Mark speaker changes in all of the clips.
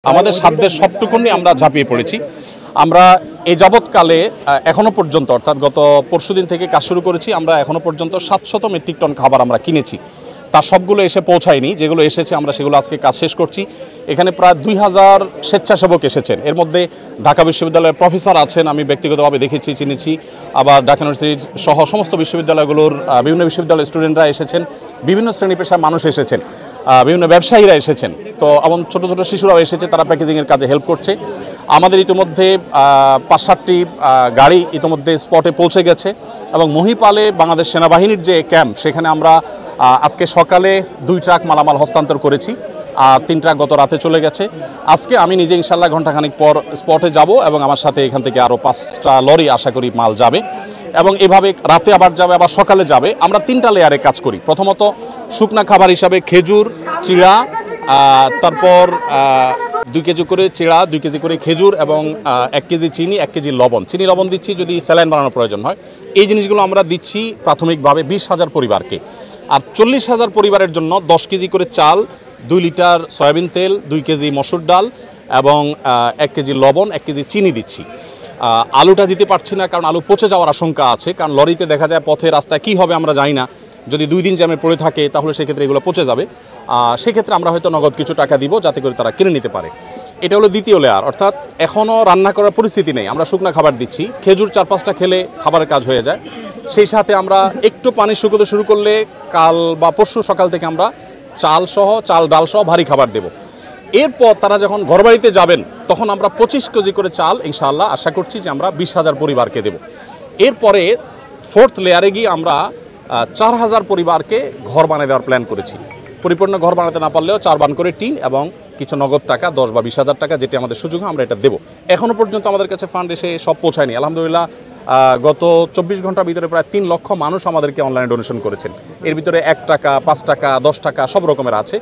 Speaker 1: আমাদের সাধ্যের সবটুকুনি আমরা ঝাঁপিয়ে পড়েছি। আমরা এই যাবৎকালে এখনো পর্যন্ত অর্থাৎ গত পরশুদিন থেকে কাজ শুরু করেছি। আমরা এখনো পর্যন্ত 700 মেট্রিক টন খাবার আমরা কিনেছি। তার সবগুলো এসে পৌঁছায়নি, যেগুলো এসেছে আমরা সেগুলো আজকে কাজ শেষ করছি। এখানে প্রায় 2000 স্বেচ্ছাসেবক এসেছেন। এর মধ্যে ঢাকা বিশ্ববিদ্যালয়ের প্রফেসর আছেন, আমি ব্যক্তিগতভাবে দেখেছি, চিনেছি। আবার ঢাকা ইউনিভার্সিটি সহ সমস্ত বিশ্ববিদ্যালয়গুলোর বিভিন্ন বিশ্ববিদ্যালয়ের স্টুডেন্টরা এসেছেন, বিভিন্ন শ্রেণী পেশার মানুষ এসেছেন, বিভিন্ন ব্যবসায়ীরা এসেছেন। তো এবং ছোটো ছোটো শিশুরাও এসেছে, তারা প্যাকেজিংয়ের কাজে হেল্প করছে। আমাদের ইতিমধ্যে 5-7টি গাড়ি ইতিমধ্যে স্পটে পৌঁছে গেছে এবং মহিপালে বাংলাদেশ সেনাবাহিনীর যে ক্যাম্প, সেখানে আমরা আজকে সকালে 2 ট্রাক মালামাল হস্তান্তর করেছি, আর 3 ট্রাক গত রাতে চলে গেছে। আজকে আমি নিজে ইনশাল্লাহ ঘণ্টাখানিক পর স্পটে যাব এবং আমার সাথে এখান থেকে আরও 5টা লরি আশা করি মাল যাবে এবং এভাবে রাতে আবার যাবে, আবার সকালে যাবে। আমরা 3টা লেয়ারে কাজ করি। প্রথমত শুকনা খাবার হিসাবে খেজুর, চিড়া, তারপর 2 কেজি করে চিড়া, 2 কেজি করে খেজুর এবং 1 কেজি চিনি, 1 কেজি লবণ। চিনি লবণ দিচ্ছি যদি স্যালাইন বানানোর প্রয়োজন হয়। এই জিনিসগুলো আমরা দিচ্ছি প্রাথমিকভাবে 20,000 পরিবারকে। আর 40,000 পরিবারের জন্য 10 কেজি করে চাল, 2 লিটার সয়াবিন তেল, 2 কেজি মসুর ডাল এবং 1 কেজি লবণ, 1 কেজি চিনি দিচ্ছি। আলুটা দিতে পারছি না, কারণ আলু পচে যাওয়ার আশঙ্কা আছে, কারণ লরিতে দেখা যায় পথে রাস্তায় কী হবে আমরা জানি না। যদি 2 দিন জ্যামে পড়ে থাকে তাহলে সেক্ষেত্রে এগুলো পচে যাবে। সেক্ষেত্রে আমরা হয়তো নগদ কিছু টাকা দিব যাতে করে তারা কিনে নিতে পারে। এটা হলো দ্বিতীয় লেয়ার, অর্থাৎ এখনও রান্না করার পরিস্থিতি নেই, আমরা শুকনা খাবার দিচ্ছি। খেজুর 4-5টা খেলে খাবারের কাজ হয়ে যায়। সেই সাথে আমরা একটু পানি শুকোতে শুরু করলে কাল বা পরশু সকাল থেকে আমরা চাল ডাল সহ ভারী খাবার দেব। এরপর তারা যখন ঘরবাড়িতে যাবেন তখন আমরা 25 কেজি করে চাল ইনশাআল্লাহ আশা করছি যে আমরা 20,000 পরিবারকে দেব। এরপরে 4th লেয়ারে গিয়ে আমরা 4,000 পরিবারকে ঘর বানিয়ে দেওয়ার প্ল্যান করেছি। পরিপূর্ণ ঘর বানাতে না পারলেও 4 বান করে টিন এবং কিছু নগদ টাকা 10 বা 20,000 টাকা, যেটি আমাদের সুযোগ আমরা এটা দেবো। এখনও পর্যন্ত আমাদের কাছে ফান্ড এসে সব পৌঁছায়নি। আলহামদুলিল্লাহ গত 24 ঘন্টার ভিতরে প্রায় 3 লক্ষ মানুষ আমাদেরকে অনলাইনে ডোনেশন করেছেন। এর ভিতরে 1 টাকা, 5 টাকা, 10 টাকা সব রকমের আছে।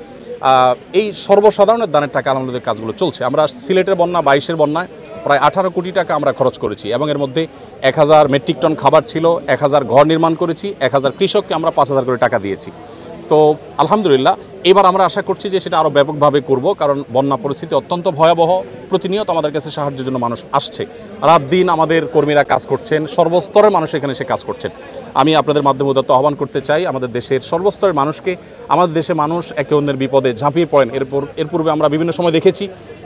Speaker 1: এই সর্বসাধারণের দানের টাকা আমাদের কাজগুলো চলছে। আমরা সিলেটের বন্যা, 22-এর বন্যায় প্রায় 18 কোটি টাকা আমরা খরচ করেছি এবং এর মধ্যে 1000 মেট্রিক টন খাবার ছিল, 1000 ঘর নির্মাণ করেছি, 1000 কৃষককে আমরা 5,000 করে টাকা দিয়েছি। তো আলহামদুলিল্লাহ এবার আমরা আশা করছি যে সেটা আরও ব্যাপকভাবে করব, কারণ বন্যা পরিস্থিতি অত্যন্ত ভয়াবহ। প্রতিনিয়ত আমাদের কাছে সাহায্যের জন্য মানুষ আসছে, রাত দিন আমাদের কর্মীরা কাজ করছেন, সর্বস্তরের মানুষ এখানে এসে কাজ করছেন। আমি আপনাদের মাধ্যমে উদাত্ত আহ্বান করতে চাই আমাদের দেশের সর্বস্তরের মানুষকে। আমাদের দেশে মানুষ একে অন্যের বিপদে ঝাঁপিয়ে পড়েন, এর পূর্বে আমরা বিভিন্ন সময় দেখেছি।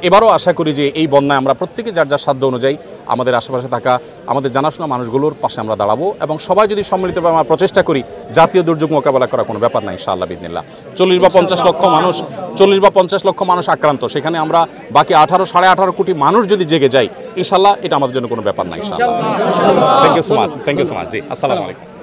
Speaker 1: এবারও আশা করি যে এই বন্যায় আমরা প্রত্যেকে যার যার সাধ্য অনুযায়ী আমাদের আশেপাশে থাকা আমাদের জানাশোনা মানুষগুলোর পাশে আমরা দাঁড়াবো এবং সবাই যদি সম্মিলিতভাবে আমরা প্রচেষ্টা করি, জাতীয় দুর্যোগ মোকাবেলা করা কোনো ব্যাপার নাই ইনশাআল্লাহ বিদিনিল্লাহ। 40 বা 50 লক্ষ মানুষ আক্রান্ত, সেখানে আমরা বাকি 18-18.5 কোটি মানুষ যদি জেগে যাই ইনশাআল্লাহ এটা আমাদের জন্য কোনো ব্যাপার নাই ইনশাআল্লাহ। Thank you so much. জি, আসসালামু আলাইকুম।